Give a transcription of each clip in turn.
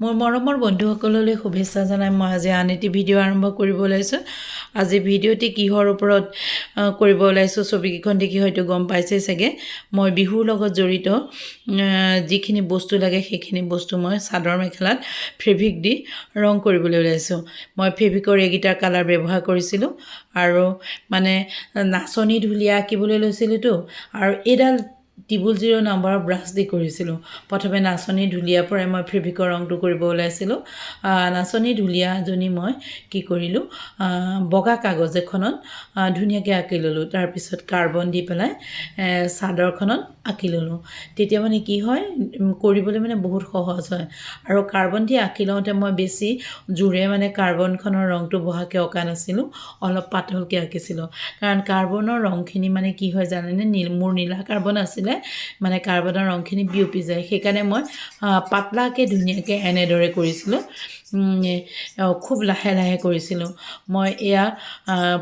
মোৰ মৰমৰ বন্ধুসকললৈ শুভেচ্ছা জনাই মই আজি আন এটি ভিডিঅ' আৰম্ভ কৰিব ওলাইছোঁ। আজি ভিডিঅ'টি কিহৰ ওপৰত কৰিব ওলাইছোঁ ছবিকেইখন দেখি হয়তো গম পাইছেই চাগে। মই বিহুৰ লগত জড়িত যিখিনি বস্তু লাগে সেইখিনি বস্তু মই চাদৰ মেখেলাত ফেব্ৰিক দি ৰং কৰিবলৈ ওলাইছোঁ। মই ফেব্ৰিকৰ এইকেইটাৰ কালাৰ ব্যৱহাৰ কৰিছিলোঁ আৰু মানে নাচনি ঢুলীয়া আঁকিবলৈ লৈছিলোঁতো আৰু এইডাল টিবুল 0 নম্বৰৰ ব্ৰাছ দি কৰিছিলোঁ। প্ৰথমে নাচনি ঢুলীয়াৰ পৰাই মই ফেব্ৰিকৰ ৰংটো কৰিব ওলাইছিলোঁ। নাচনি ঢুলীয়াজনী মই কি কৰিলোঁ, বগা কাগজ এখনত ধুনীয়াকৈ আঁকি ল'লোঁ। তাৰপিছত কাৰ্বন দি পেলাই চাদৰখনত আঁকি ল'লোঁ। তেতিয়া মানে কি হয়, কৰিবলৈ মানে বহুত সহজ হয়। আৰু কাৰ্বন দি আঁকি লওঁতে মই বেছি জোৰে মানে কাৰ্বনখনৰ ৰংটো বহাকৈ অঁকা নাছিলোঁ, অলপ পাতলকৈ আঁকিছিলোঁ। কাৰণ কাৰ্বনৰ ৰংখিনি মানে কি হয় জানেনে, মোৰ নীলা কাৰ্বন আছিলে, মানে কাৰ্বনৰ ৰংখিনি বিয়পি যায়। সেইকাৰণে মই পাতলাকৈ ধুনীয়াকৈ এনেদৰে কৰিছিলোঁ, খুব লাহে লাহে কৰিছিলোঁ। মই এয়া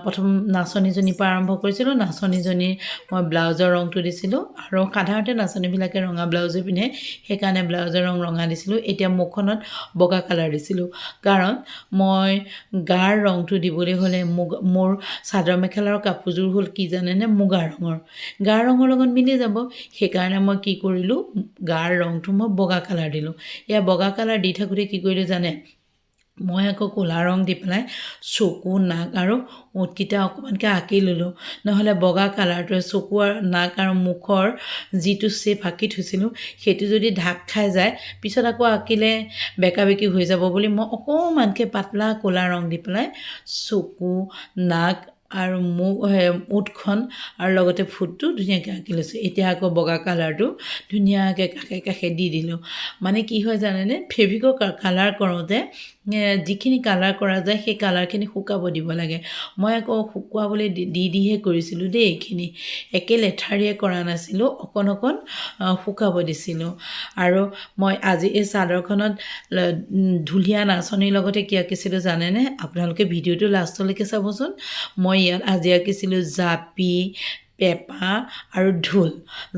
প্ৰথম নাচনীজনীৰ পৰা আৰম্ভ কৰিছিলোঁ। নাচনীজনীৰ মই ব্লাউজৰ ৰংটো দিছিলোঁ আৰু সাধাৰণতে নাচনীবিলাকে ৰঙা ব্লাউজো পিন্ধে, সেইকাৰণে ব্লাউজৰ ৰং ৰঙা দিছিলোঁ। এতিয়া মুখখনত বগা কালাৰ দিছিলোঁ, কাৰণ মই গাৰ ৰংটো দিবলৈ হ'লে মোৰ চাদৰ মেখেলাৰ কাপোৰযোৰ হ'ল কি জানেনে, মুগা ৰঙৰ। গাৰ ৰঙৰ লগত মিলি যাব, সেইকাৰণে মই কি কৰিলোঁ, গাৰ ৰংটো মই বগা কালাৰ দিলোঁ। এয়া বগা কালাৰ দি থাকোঁতে কি কৰিলোঁ জানে, মই আকৌ ক'লা ৰং দি পেলাই চকু, নাক আৰু ওঁঠকেইটা অকণমানকৈ আঁকি ল'লোঁ। নহ'লে বগা কালাৰটোৱে চকু আৰু নাক আৰু মুখৰ যিটো শ্বেপ আঁকি থৈছিলোঁ সেইটো যদি ঢাক খাই যায়, পিছত আকৌ আঁকিলে বেকা বেকি হৈ যাব বুলি মই অকণমানকৈ পাতলা ক'লা ৰং দি পেলাই চকু, নাক আৰু ওঁঠখন আৰু লগতে ফুটটো ধুনীয়াকৈ আঁকি লৈছোঁ। এতিয়া আকৌ বগা কালাৰটো ধুনীয়াকৈ কাষে কাষে দি দিলোঁ। মানে কি হয় জানেনে, ফেব্ৰিকৰ কালাৰ কৰোঁতে যিখিনি কালাৰ কৰা যায় সেই কালাৰখিনি শুকাব দিব লাগে। মই আকৌ শুকুৱাবলৈ দিহে কৰিছিলোঁ দেই। এইখিনি একে লেঠাৰিয়ে কৰা নাছিলোঁ, অকণ অকণ শুকাব দিছিলোঁ। আৰু মই আজি এই চাদৰখনত ঢুলীয়া নাচনীৰ লগতে কি আঁকিছিলোঁ জানেনে, আপোনালোকে ভিডিঅ'টো লাষ্টলৈকে চাবচোন। মই ইয়াত আজি আঁকিছিলোঁ জাপি, পেঁপা আৰু ঢোল।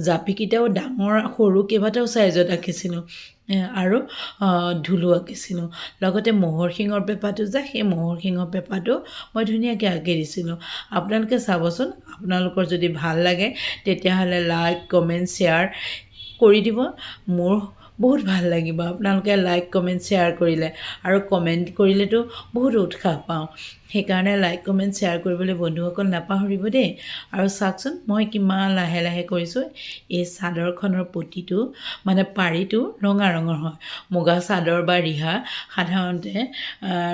জাপিকেইটাও ডাঙৰ সৰু কেইবাটাও চাইজত আঁকিছিলোঁ আৰু ঢোলো আঁকিছিলোঁ। লগতে ম'হৰ শিঙৰ পেঁপাটো যে, সেই ম'হৰ শিঙৰ পেঁপাটো মই ধুনীয়াকৈ আঁকি দিছিলোঁ। আপোনালোকে চাবচোন, আপোনালোকৰ যদি ভাল লাগে তেতিয়াহ'লে লাইক, কমেণ্ট, শ্বেয়াৰ কৰি দিব। মোৰ বহুত ভাল লাগিব আপোনালোকে লাইক, কমেণ্ট, শ্বেয়াৰ কৰিলে। আৰু কমেণ্ট কৰিলেতো বহুত উৎসাহ পাওঁ, সেইকাৰণে লাইক, কমেণ্ট, শ্বেয়াৰ কৰিবলৈ বন্ধুসকল নাপাহৰিব দেই। আৰু চাওকচোন মই কিমান লাহে লাহে কৰিছোঁ। এই চাদৰখনৰ পটিটো মানে পাৰিটো ৰঙা ৰঙৰ হয়। মুগা চাদৰ বা ৰিহা সাধাৰণতে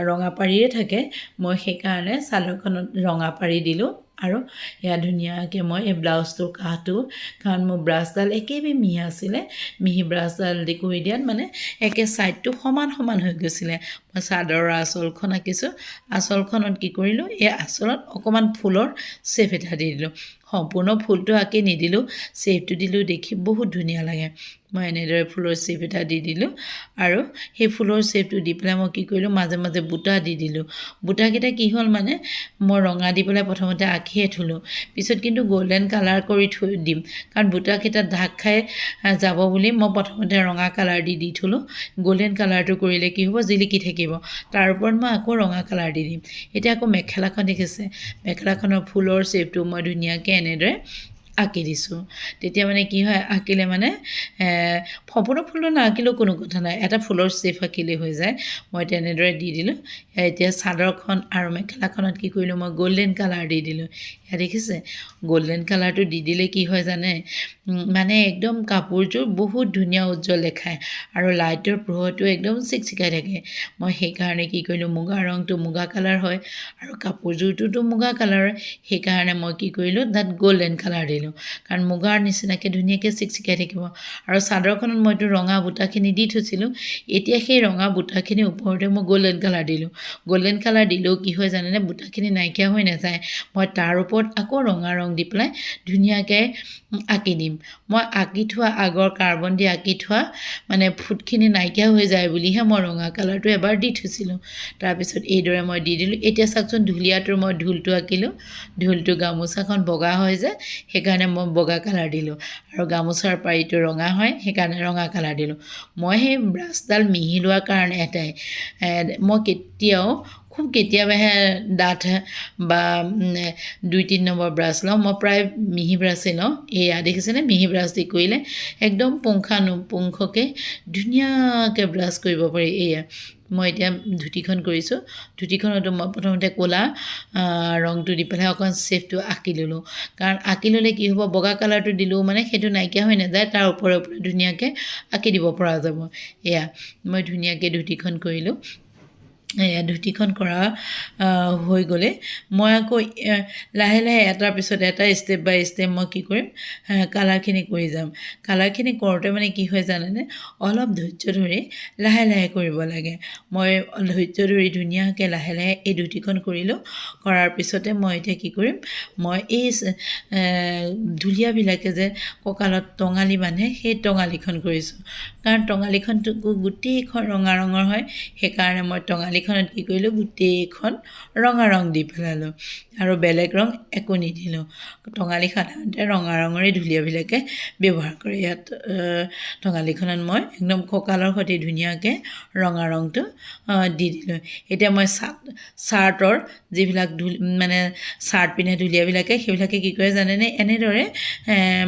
ৰঙা পাৰিয়ে থাকে। মই সেইকাৰণে চাদৰখনত ৰঙা পাৰি দিলোঁ। আৰু এয়া ধুনীয়াকৈ মই এই ব্লাউজটোৰ কাষটো, কাৰণ মোৰ ব্ৰাছডাল একেবাৰে মিহি আছিলে, মিহি ব্ৰাছডাল দি কৰি দিয়াত মানে একে ছাইডটো সমান সমান হৈ গৈছিলে। মই চাদৰৰ আঁচলখন আঁকিছোঁ। আঁচলখনত কি কৰিলোঁ, এই আঁচলত অকণমান ফুলৰ শ্বেপ এটা দি দিলোঁ। সম্পূৰ্ণ ফুলটো আঁকি নিদিলোঁ, শ্বেপটো দিলোঁ, দেখি বহুত ধুনীয়া লাগে। মই এনেদৰে ফুলৰ শ্বেপ এটা দি দিলোঁ আৰু সেই ফুলৰ শ্বেপটো দি পেলাই মই কি কৰিলোঁ, মাজে মাজে বুটা দি দিলোঁ। বুটাকেইটা কি হ'ল মানে, মই ৰঙা দি পেলাই প্ৰথমতে আঁকিয়ে থলোঁ, পিছত কিন্তু গল্ডেন কালাৰ কৰি থৈ দিম, কাৰণ বুটাকেইটা ঢাক খাই যাব বুলি মই প্ৰথমতে ৰঙা কালাৰ দি থলোঁ। গল্ডেন কালাৰটো কৰিলে কি হ'ব, জিলিকি থাকিব। তাৰ ওপৰত মই আকৌ ৰঙা কালাৰ দি দিম। এতিয়া আকৌ মেখেলাখন দেখিছে, মেখেলাখনৰ ফুলৰ শ্বেপটো মই ধুনীয়াকৈ এনেদৰে আঁকি দিছোঁ। তেতিয়া মানে কি হয়, আঁকিলে মানে সম্পূৰ্ণ ফুলটো নাআঁকিলেও কোনো কথা নাই, এটা ফুলৰ শ্বেপ আঁকিলে হৈ যায়। মই তেনেদৰে দি দিলোঁ। এতিয়া চাদৰখন আৰু মেখেলাখনত কি কৰিলোঁ, মই গল্ডেন কালাৰ দি দিলোঁ। এয়া দেখিছে, গল্ডেন কালাৰটো দি দিলে কি হয় জানে, মানে একদম কাপোৰযোৰ বহুত ধুনীয়া উজ্জ্বল দেখায় আৰু লাইটৰ পোহৰটো একদম চিকচিকাই থাকে। মই সেইকাৰণে কি কৰিলোঁ, মুগা ৰংটো মুগা কালাৰ হয় আৰু কাপোৰযোৰটোতো মুগা কালাৰ, সেইকাৰণে মই কি কৰিলোঁ, তাত গল্ডেন কালাৰ দিলোঁ, কাৰণ মুগাৰ নিচিনাকৈ ধুনীয়াকৈ চিকচিকাই থাকিব। আৰু চাদৰখনত মইতো ৰঙা বুটাখিনি দি থৈছিলোঁ, এতিয়া সেই ৰঙা বুটাখিনিৰ ওপৰতে মই গল্ডেন কালাৰ দিলোঁ। গল্ডেন কালাৰ দিলেও কি হয় জানেনে, বুটাখিনি নাইকিয়া হৈ নাযায়। মই তাৰ ওপৰত আকৌ ৰঙা ৰং দি পেলাই ধুনীয়াকৈ আঁকি দিম। মই আঁকি থোৱা আগৰ কাৰ্বন দি আঁকি থোৱা মানে ফুটখিনি নাইকিয়া হৈ যায় বুলিহে মই ৰঙা কালাৰটো এবাৰ দি থৈছিলোঁ। তাৰপিছত এইদৰে মই দি দিলোঁ। এতিয়া চাওকচোন, ঢুলীয়াটোৰ মই ঢোলটো আঁকিলোঁ। ঢোলটো গামোচাখন বগা হয় যে, সেইকাৰণে সেইকাৰণে মই বগা কালাৰ দিলোঁ আৰু গামোচাৰ পাৰিটো ৰঙা হয় সেইকাৰণে ৰঙা কালাৰ দিলোঁ মই সেই ব্ৰাছডাল মিহি লোৱাৰ কাৰণে এটাই মই কেতিয়াও খুব কেতিয়াবাহে ডাঠ বা 2-3 নম্বৰ ব্ৰাছ লওঁ মই প্ৰায় মিহি ব্ৰাছেই লওঁ এয়া দেখিছেনে মিহি ব্ৰাছ দি কৰিলে একদম পুংখানুপুংখকৈ ধুনীয়াকৈ ব্ৰাছ কৰিব পাৰি এয়া মই এতিয়া ধুতিখন কৰিছোঁ ধুতিখনতো মই প্ৰথমতে ক'লা ৰংটো দি পেলাই অকণ চেপটো আঁকি ল'লোঁ কাৰণ আঁকি ল'লে কি হ'ব বগা কালাৰটো দিলেও মানে সেইটো নাইকিয়া হৈ নাযায় তাৰ ওপৰে ওপৰে ধুনীয়াকৈ আঁকি দিব পৰা যাব এয়া মই ধুনীয়াকৈ ধুতিখন কৰিলোঁ এয়া ধুতিখন কৰা হৈ গ'লে মই আকৌ লাহে লাহে এটাৰ পিছত এটা ষ্টেপ বাই ষ্টেপ মই কি কৰিম কালাৰখিনি কৰি যাম কালাৰখিনি কৰোঁতে মানে কি হয় জানেনে অলপ ধৈৰ্য ধৰি লাহে লাহে কৰিব লাগে মই ধৈৰ্য ধৰি ধুনীয়াকৈ লাহে লাহে এই ধুতিখন কৰিলোঁ কৰাৰ পিছতে মই এতিয়া কি কৰিম মই এই ঢুলীয়াবিলাকে যে কঁকালত টঙালি বান্ধে সেই টঙালিখন কৰিছোঁ কাৰণ টঙালিখনটো গোটেইখন ৰঙা ৰঙৰ হয় সেইকাৰণে মই টঙালিখনত কি কৰিলোঁ গোটেইখন ৰঙা ৰং দি পেলালোঁ আৰু বেলেগ ৰং একো নিদিলোঁ টঙালি সাধাৰণতে ৰঙা ৰঙৰে ঢুলীয়াবিলাকে ব্যৱহাৰ কৰে ইয়াত টঙালিখনত মই একদম কঁকালৰ সৈতে ধুনীয়াকৈ ৰঙা ৰংটো দি দিলোঁ এতিয়া মই চাৰ্টৰ যিবিলাক মানে চাৰ্ট পিন্ধে ঢুলীয়াবিলাকে সেইবিলাকে কি কৰে জানেনে এনেদৰে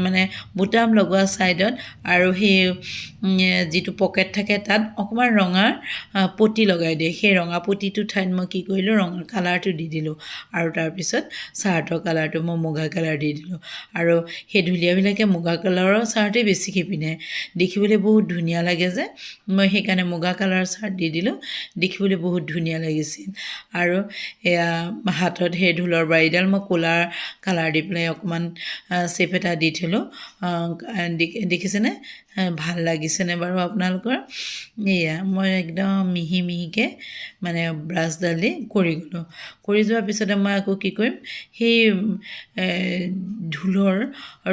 মানে বুটাম লগোৱা ছাইডত আৰু সেই যিটো পকেট থাকে তাত অকণমান ৰঙা পটি লগাই দিয়ে সেই ৰঙা পটিটোৰ ঠাইত মই কি কৰিলোঁ ৰঙা কালাৰটো দি দিলোঁ আৰু তাৰপিছত চাৰ্টৰ কালাৰটো মই মুগা কালাৰ দি দিলোঁ আৰু সেই ঢুলীয়াবিলাকে মুগা কালাৰৰ চাৰ্টেই বেছিকৈ পিন্ধে দেখিবলৈ বহুত ধুনীয়া লাগে যে মই সেইকাৰণে মুগা কালাৰৰ চাৰ্ট দি দিলোঁ দেখিবলৈ বহুত ধুনীয়া লাগিছিল আৰু এয়া হাতত সেই ঢোলৰ বাৰীডাল মই ক'লাৰ কালাৰ দি পেলাই অকণমান চেপ এটা দি থলোঁ দেখিছেনে ভাল লাগিছেনে বাৰু আপোনালোকৰ এয়া মই একদম মিহি মিহিকৈ মানে ব্ৰাছডাল দি কৰি গ'লোঁ কৰি যোৱাৰ পিছতে মই আকৌ কি কৰিম সেই ঢোলৰ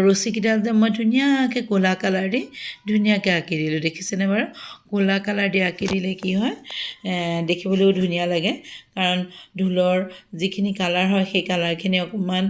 ৰছীকেইডাল যে মই ধুনীয়াকৈ ক'লা কালাৰ দি ধুনীয়াকৈ আঁকি দিলোঁ দেখিছেনে বাৰু ক'লা কালাৰ দি আঁকি দিলে কি হয় দেখিবলৈও ধুনীয়া লাগে কাৰণ ঢোলৰ যিখিনি কালাৰ হয় সেই কালাৰখিনি অকণমান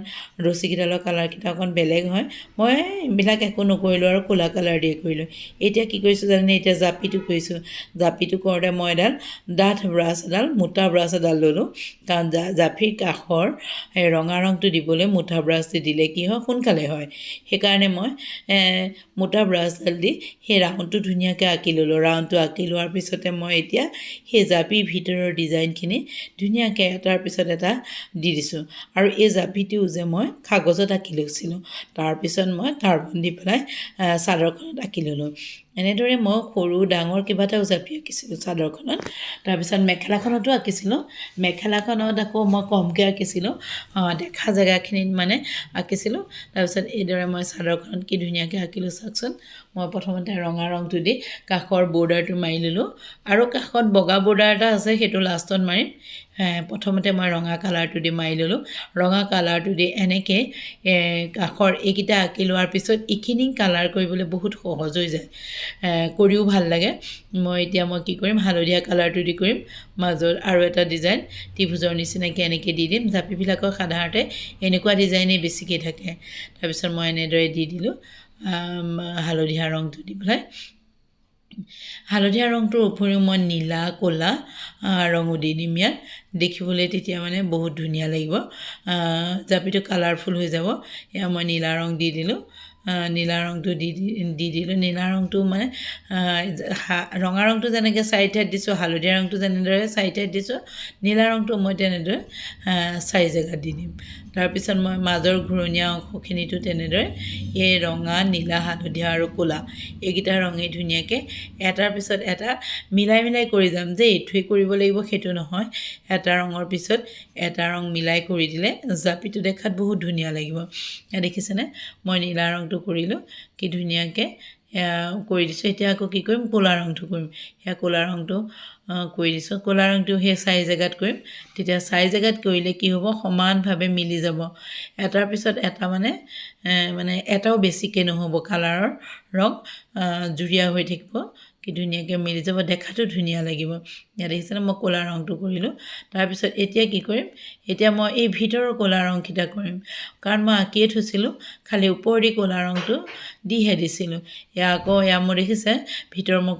ৰছীকেইডালৰ কালাৰকেইটা অকণ বেলেগ হয় মই এইবিলাক একো নকৰিলোঁ আৰু ক'লা কালাৰ দিয়ে কৰিলোঁ এতিয়া কি কৰিছোঁ জানেনে এতিয়া জাপিটো কৰিছোঁ জাপিটো কৰোঁতে মই এডাল ডাঠ ব্ৰাছ এডাল মোটা ব্ৰাছ এডাল ল'লোঁ কাৰণ জাপিৰ কাষৰ সেই ৰঙা ৰংটো দিবলৈ মোটা ব্ৰাছ দি দিলে কি হয় সোনকালে হয় সেইকাৰণে মই মোটা ব্ৰাছডাল দি সেই ৰাউণ্ডটো ধুনীয়াকৈ আঁকি ল'লোঁ ৰাউণ্ডটো আঁকি লোৱাৰ পিছতে মই এতিয়া সেই জাপিৰ ভিতৰৰ ডিজাইনখিনি ধুনীয়াকৈ এটাৰ পিছত এটা দি দিছোঁ আৰু এই জাপিটোও যে মই কাগজত আঁকি লৈছিলোঁ তাৰপিছত মই কাৰ্বন দি পেলাই চাদৰখনত আঁকি ল'লোঁ এনেদৰে মই সৰু ডাঙৰ কেইবাটাও জাপি আঁকিছিলোঁ চাদৰখনত তাৰপিছত মেখেলাখনতো আঁকিছিলোঁ মেখেলাখনত আকৌ মই কমকৈ আঁকিছিলোঁ দেখা জেগাখিনিত মানে আঁকিছিলোঁ তাৰপিছত এইদৰে মই চাদৰখনত কি ধুনীয়াকৈ আঁকিলোঁ চাওকচোন মই প্ৰথমতে ৰঙা ৰংটো দি কাষৰ বৰ্ডাৰটো মাৰি ল'লোঁ আৰু কাষত বগা বৰ্ডাৰ এটা আছে সেইটো লাষ্টত মাৰিম প্ৰথমতে মই ৰঙা কালাৰটো দি মাৰি ল'লোঁ ৰঙা কালাৰটো দি এনেকৈ কাষৰ এইকেইটা আঁকি লোৱাৰ পিছত এইখিনি কালাৰ কৰিবলৈ বহুত সহজ হৈ যায় কৰিও ভাল লাগে মই কি কৰিম হালধীয়া কালাৰটো দি কৰিম মাজত আৰু এটা ডিজাইন ত্ৰিভুজৰ নিচিনাকৈ এনেকৈ দি দিম জাপিবিলাকৰ সাধাৰণতে এনেকুৱা ডিজাইনেই বেছিকৈ থাকে তাৰপিছত মই এনেদৰে দি দিলোঁ হালধীয়া ৰংটো দি পেলাই হালধীয়া ৰংটোৰ উপৰিও মই নীলা ক'লা ৰঙো দি দিম ইয়াত দেখিবলৈ তেতিয়া মানে বহুত ধুনীয়া লাগিব জাপিটো কালাৰফুল হৈ যাব এয়া মই নীলা ৰং দি দিলোঁ নীলা ৰংটো দি দিলোঁ নীলা ৰংটো মানে ৰঙা ৰংটো যেনেকৈ চাৰি ঠাইত দিছোঁ হালধীয়া ৰংটো যেনেদৰে চাৰি ঠাইত দিছোঁ নীলা ৰংটো মই তেনেদৰে 4 জেগাত দি দিম তাৰপিছত মই মাজৰ ঘূৰণীয়া অংশখিনিতো তেনেদৰে এই ৰঙা নীলা হালধীয়া আৰু ক'লা এইকেইটা ৰঙেই ধুনীয়াকৈ এটাৰ পিছত এটা মিলাই মিলাই কৰি যাম যে এইটোৱে কৰিব লাগিব সেইটো নহয় এটা ৰঙৰ পিছত এটা ৰং মিলাই কৰি দিলে জাপিটো দেখাত বহুত ধুনীয়া লাগিব দেখিছেনে মই নীলা ৰংটো কৰিলোঁ কি ধুনীয়াকৈ কৰি দিছোঁ এতিয়া আকৌ কি কৰিম ক'লা ৰংটো কৰিম সেয়া ক'লা ৰংটো কৰি দিছোঁ ক'লা ৰংটো সেই 4 জেগাত কৰিম তেতিয়া 4 জেগাত কৰিলে কি হ'ব সমানভাৱে মিলি যাব এটাৰ পিছত এটা মানে এটাও বেছিকৈ নহ'ব কালাৰৰ ৰং জুৰীয়া হৈ থাকিব কি ধুনীয়াকৈ মিলি যাব দেখাটো ধুনীয়া লাগিব ইয়াত দেখিছেনে মই ক'লা ৰংটো কৰিলোঁ তাৰপিছত এতিয়া কি কৰিম এতিয়া মই এই ভিতৰৰ ক'লা ৰংকেইটা কৰিম কাৰণ মই আঁকিয়ে থৈছিলোঁ খালি ওপৰেদি ক'লা ৰংটো দিহে দিছিলোঁ এয়া আকৌ এয়া মোৰ দেখিছে ভিতৰৰ মোৰ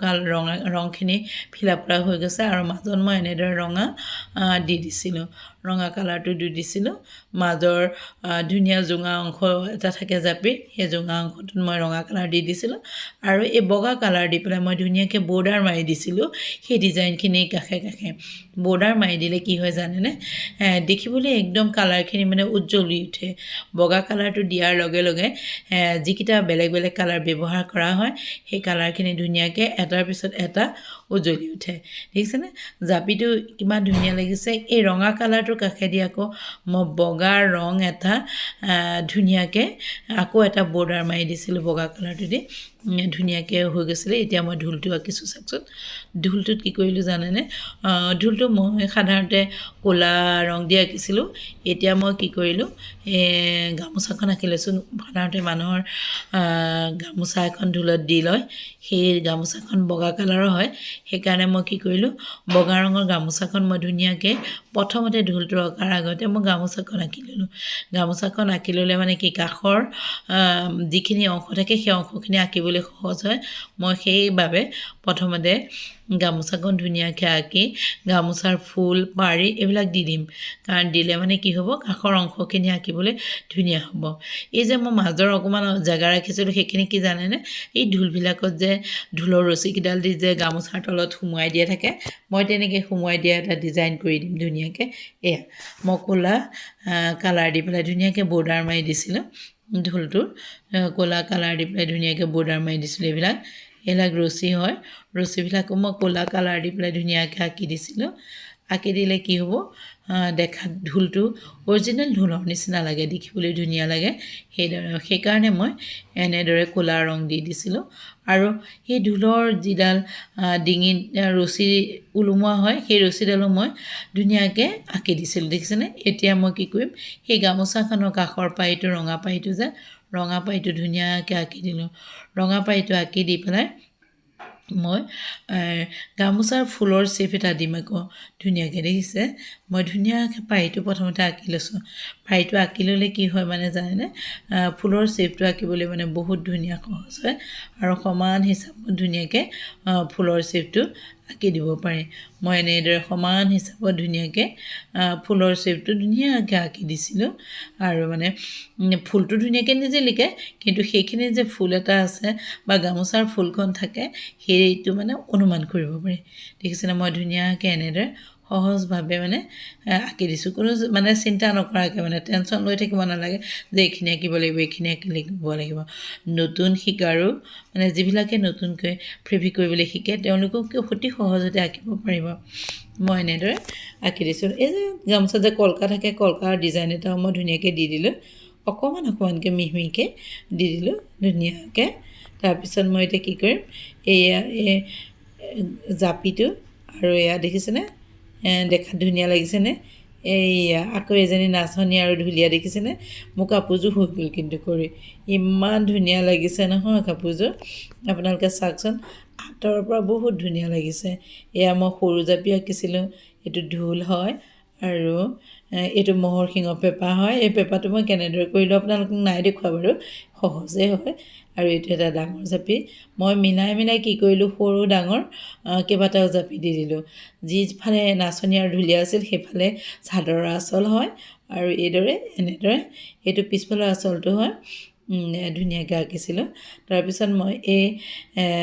ৰংখিনি ফিল আপ কৰা হৈ গৈছে আৰু মাজত মই এনেদৰে ৰঙা দি দিছিলোঁ ৰঙা কালাৰটো দি দিছিলোঁ মাজৰ ধুনীয়া জোঙা অংশ এটা থাকে জাপিৰ সেই জোঙা অংশটোত মই ৰঙা কালাৰ দি দিছিলোঁ আৰু এই বগা কালাৰ দি পেলাই মই ধুনীয়াকৈ বৰ্ডাৰ মাৰি দিছিলোঁ সেই ডিজাইনখিনিৰ কাষে কাষে বৰ্ডাৰ মাৰি দিলে কি হয় জানেনে দেখিবলৈ একদম কালাৰখিনি মানে উজ্জ্বলি উঠে বগা কালাৰটো দিয়াৰ লগে লগে যিকেইটা বেলেগ বেলেগ কালাৰ ব্যৱহাৰ কৰা হয় সেই কালাৰখিনি ধুনীয়াকৈ এটাৰ পিছত এটা উজ্জ্বলি উঠে দেখিছেনে জাপিটো কিমান ধুনীয়া লাগিছে এই ৰঙা কালাৰটোৰ কাষেদি আকৌ মই বগা ৰং এটা ধুনীয়াকৈ আকৌ এটা বৰ্ডাৰ মাৰি দিছিলোঁ বগা কালাৰটো দি ধুনীয়াকৈ হৈ গৈছিলে এতিয়া মই ঢোলটো আঁকিছোঁ চাওকচোন ঢোলটোত কি কৰিলোঁ জানেনে ঢোলটো মই সাধাৰণতে ক'লা ৰং দি আঁকিছিলোঁ এতিয়া মই কি কৰিলোঁ গামোচাখন আঁকি লৈছোঁ সাধাৰণতে মানুহৰ গামোচা এখন ঢোলত দি লয় সেই গামোচাখন বগা কালাৰৰ হয় সেইকাৰণে মই কি কৰিলোঁ বগা ৰঙৰ গামোচাখন মই ধুনীয়াকৈ প্ৰথমতে ঢোলটো অঁকাৰ আগতে মই গামোচাখন আঁকি ল'লোঁ গামোচাখন আঁকি ল'লে মানে কি কাষৰ যিখিনি অংশ থাকে সেই অংশখিনি আঁকিবলৈ সহজ হয় মই সেইবাবে প্ৰথমতে গামোচাখন ধুনীয়াকৈ আঁকি গামোচাৰ ফুল পাৰি এইবিলাক দি দিম কাৰণ দিলে মানে কি হ'ব কাষৰ অংশখিনি আঁকিবলৈ ধুনীয়া হ'ব এই যে মই মাজৰ অকণমান জেগা ৰাখিছিলোঁ সেইখিনি কি জানেনে এই ঢোলবিলাকত যে ঢোলৰ ৰছীকেইডাল দি যে গামোচাৰ তলত সোমোৱাই দিয়া থাকে মই তেনেকৈ সোমোৱাই দিয়া এটা ডিজাইন কৰি দিম ধুনীয়াকৈ এয়া মই ক'লা কালাৰ দি পেলাই ধুনীয়াকৈ বৰ্ডাৰ মাৰি দিছিলোঁ ঢোলটোৰ ক'লা কালাৰ দি পেলাই ধুনীয়াকৈ বৰ্ডাৰ মাৰি দিছিলোঁ এইবিলাক ৰছী হয় ৰছীবিলাকো মই ক'লা কালাৰ দি পেলাই ধুনীয়াকৈ আঁকি দিছিলোঁ আঁকি দিলে কি হ'ব দেখাত ঢোলটো অৰিজিনেল ঢোলৰ নিচিনা লাগে দেখিবলৈ ধুনীয়া লাগে সেইকাৰণে মই এনেদৰে ক'লা ৰং দি দিছিলোঁ আৰু সেই ঢোলৰ যিডাল ডিঙিত ৰছী ওলোমোৱা হয় সেই ৰছীডালো মই ধুনীয়াকৈ আঁকি দিছিলোঁ দেখিছেনে এতিয়া মই কি কৰিম সেই গামোচাখনৰ কাষৰ পাৰিটো ৰঙা পাৰিটো যে ৰঙা পাৰিটো ধুনীয়াকৈ আঁকি দিলোঁ ৰঙা পাৰিটো আঁকি দি পেলাই মই গামোচাৰ ফুলৰ শ্বেপ এটা দিম আকৌ ধুনীয়াকৈ দেখিছে মই ধুনীয়াকৈ পাৰিটো প্ৰথমতে আঁকি লৈছোঁ পাৰিটো আঁকি ল'লে কি হয় মানে জানেনে ফুলৰ শ্বেপটো আঁকিবলৈ মানে বহুত ধুনীয়া সহজ হয় আৰু সমান হিচাপত ধুনীয়াকৈ ফুলৰ শ্বেপটো আঁকি দিব পাৰি মই এনেদৰে সমান হিচাপত ধুনীয়াকৈ ফুলৰ শ্বেপটো ধুনীয়াকৈ আঁকি দিছিলোঁ আৰু মানে ফুলটো ধুনীয়াকৈ নিজিলিকে কিন্তু সেইখিনি যে ফুল এটা আছে বা গামোচাৰ ফুলখন থাকে সেইটো মানে অনুমান কৰিব পাৰি দেখিছেনে মই ধুনীয়াকৈ এনেদৰে সহজভাৱে মানে আঁকি দিছোঁ কোনো মানে চিন্তা নকৰাকৈ মানে টেনশ্যন লৈ থাকিব নালাগে যে এইখিনি আঁকিব লাগিব এইখিনি আঁকিব লাগিব নতুন শিকাৰো মানে যিবিলাকে নতুনকৈ ফেব্ৰিক কৰিবলৈ শিকে তেওঁলোকক অতি সহজতে আঁকিব পাৰিব মই এনেদৰে আঁকি দিছোঁ এই যে গামোচা যে কলকা থাকে কলকাৰ ডিজাইন এটাও মই ধুনীয়াকৈ দি দিলোঁ অকণমানকৈ মিহিকৈ দি দিলোঁ ধুনীয়াকৈ তাৰপিছত মই এতিয়া কি কৰিম এয়া এই জাপিটো আৰু এয়া দেখিছেনে দেখাত ধুনীয়া লাগিছেনে এইয়া আকৌ এজনী নাচনী আৰু ঢুলীয়া দেখিছেনে মোৰ কাপোৰযোৰ হৈ গ'ল কিন্তু কৰি ইমান ধুনীয়া লাগিছে নহয় কাপোৰযোৰ আপোনালোকে চাওকচোন আঁতৰৰ পৰা বহুত ধুনীয়া লাগিছে এয়া মই সৰু জাপি আঁকিছিলোঁ এইটো ঢোল হয় আৰু এইটো ম'হৰ শিঙৰ পেঁপা হয় এই পেঁপাটো মই কেনেদৰে কৰিলোঁ আপোনালোকক নাই দেখুওৱা বাৰু সহজে হয় আৰু এইটো এটা ডাঙৰ জাপি মই মিলাই কি কৰিলোঁ সৰু ডাঙৰ কেইবাটাও জাপি দি দিলোঁ যিফালে নাচনী আৰু ঢুলীয়া আছিল সেইফালে চাদৰৰ আঁচল হয় আৰু এনেদৰে এইটো পিছফালৰ আঁচলটো হয় ধুনীয়াকৈ আঁকিছিলোঁ তাৰপিছত মই এই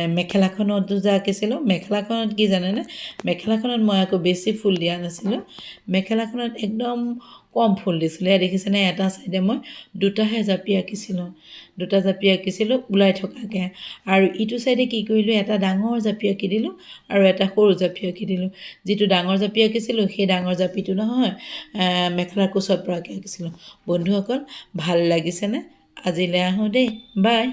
মেখেলাখনতো যে আঁকিছিলোঁ মেখেলাখনত কি জানেনে মেখেলাখনত মই আকৌ বেছি ফুল দিয়া নাছিলোঁ মেখেলাখনত একদম কম ফুল দিছিলোঁ দেখিছেনে এটা চাইডে মই দুটাহে জাপি আঁকিছিলোঁ ওলাই থকাকৈ আৰু ইটো চাইডে কি কৰিলোঁ এটা ডাঙৰ জাপি আঁকি দিলোঁ আৰু এটা সৰু জাপি আঁকি দিলোঁ যিটো ডাঙৰ জাপি আঁকিছিলোঁ সেই ডাঙৰ জাপিটো নহয় মেখেলাৰ কোচত পৰাকৈ আঁকিছিলোঁ বন্ধুসকল ভাল লাগিছেনে আজিলৈ আহোঁ দেই বাই